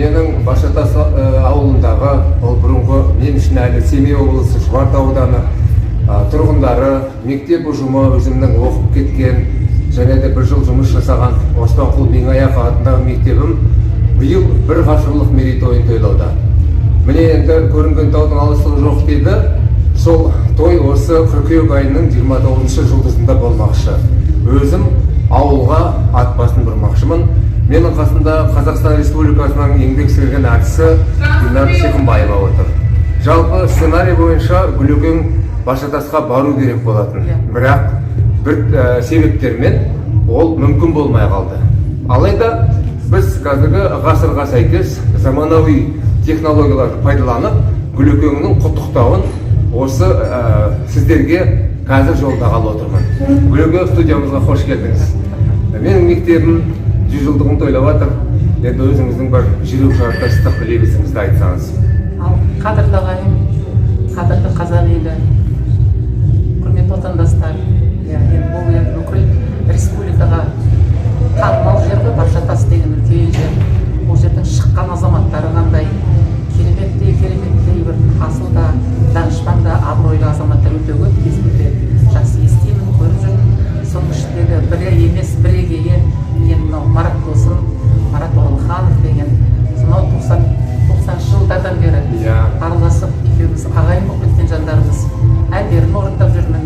менің Башатас ауылындағы, ол бұрынғы мен үшін әлі Семей облысы Шұбарт ауданы тұрғындары, мектеп ұжымы, өзімнің оқып кеткен және де бір жыл жұмыс жасаған Оспанқұл Меңаяқ атындағы мектебім биыл бір ғасырлық мерейтойын тойлауда. Міне енді көрінген таудың алыстығы жоқ дейді. Сол той осы қыркүйек айының 29 жұлдызында болмақшы. Өзім ауылға ат басын бұрмақшымын. Менің қасында Қазақстан Республикасының еңбек сіңірген әртісі Гүлнар Сиқымбаева отыр. Жалпы сценарий бойынша Гүлекең Башатасқа бару керек болатын. Бірақ бір себептермен ол мүмкін болмай қалды. Алайда біз қазіргі ғасырға сәйкес заманауи технологияларды пайдаланып, Гүлекеңнің құттықтауын осы сіздерге қазір жолдағалы отырмын. Гүлекең, студиямызға қош келдіңіз. Менің мектебім 100 жылдығын тойлап жатыр. Енді өзіңіздің бір жүрек жартастық лебізіңізді айтсаңыз. Қадірлі ағайын, қадірлі қазақ елі, құрметті отандастар, бұл бүкіл республикаға танымал жер ғой, Башатас деген үлкен жер. Бұл жердің шыққан азаматтары қандай, кереметтей бір асылда, данышпанда, абыройлы азаматтар өте көп. Кезінде жақсы естимін, көріп жүрмін. Соның ішіндегі бірі емес, бірегейі мен мынау Марат досым, Марат Оғылханов деген, сонау 90 жылдардан бері араласып, екеуміз ағайын болып кеткен жандарымыз. Әндерін орындап жүрмін,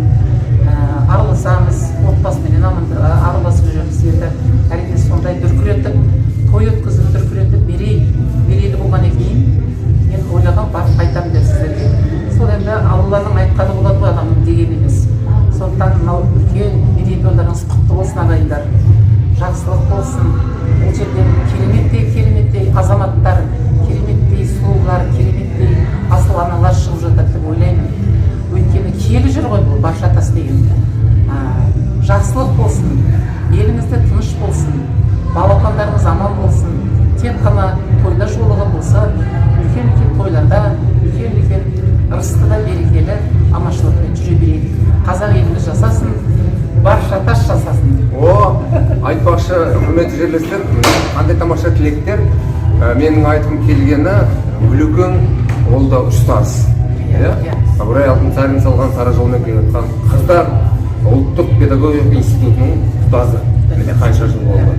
араласамыз, отбасымен араласып жүрміз. Енді әрине сондай дүркіретіп, той өткізіп, дүркіретіп, мерейлі болғаннан кейін мен ойлаған барып қайтамын деп сіздерге. Сол енді Алланың айтқаны болады ғой, адамның деген емес. Сондықтан мынау үлкен мерейтойларыңыз құтты болсын ағайындар. Жақсылық болсын. Бұл жерден кереметтей азаматтар, кереметтей сұлулар, кереметтей асыл аналар шығып жатады деп ойлаймын. Өйткені киелі жүр ғой бұл Башатас деген. Жақсылық болсын, елімізде тыныш болсын, балапандарымыз аман болсын. Тек қана тойда жолығы болса, үлкен тойларда, үлкен ырыстыда берекелі аманшылықпен жүре берейік. Қазақ еліміз жасасын, Башатас жасасын. Айтпақшы, құрметті жерлестер, қандай тамаша тілектер. Менің айтқым келгені, Гүлекең ол да ұстаз. Ыбырай Алтынсарин салған сара жолмен келе жатқан қыздар ұлттық педагогика институтының ұстазы. Қанша жыл болды.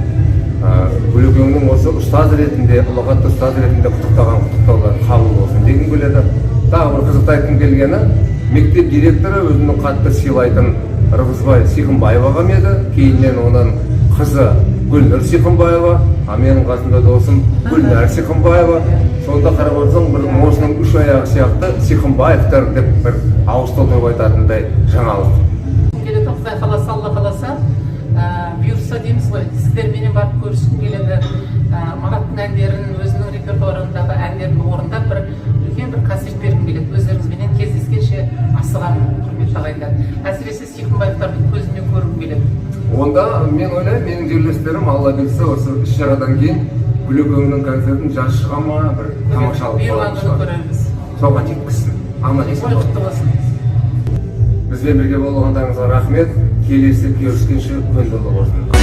Гүлекеңнің осы ұстаз ретінде, ұлағатты ұстаз ретінде құттықтаған құттықтаулар қабыл болсын дегім келеді. Тағы бір қызықты айтқым келгені, мектеп директоры өзінің қатты сыйлайтын Ырғызбай Сиқымбаеваға еді, кейіннен оның қызы Гүлнар Сиқымбаева, менің қасында досым Гүлнар Сиқымбаева. Сонда қарап отырсаң, бір осының үш аяғы сияқты Сиқымбаевтар деп бір ауыз толтырып айтатындай жаңалық. Келеді, Құдай қаласа, Алла қаласа, бұйырса дейміз ғой, сіздерменен барып көріскім келеді. Мараттың әндерін, өзінің репертуарындағы әндерін орындап, бір үлкен бір концерт бергім келеді. Өздеріңізбенен кездескенше асығамын, құрметті ағайындар. Әсіресе Сиқымбаевтардың көзінен көргім келеді. Онда мен ойлаймын, менің жерлестерім Алла берсе осы іс-шарадан кейін Гүлекеңнің концертін жаз шыға ма, бір тамашалық болады. Бұйырған көрерміз. Соған жеткізсін. Аман есен болсын. Құтты болсын. Бізбен бірге болғандарыңызға рахмет. Келесі көріскенше күн болсын.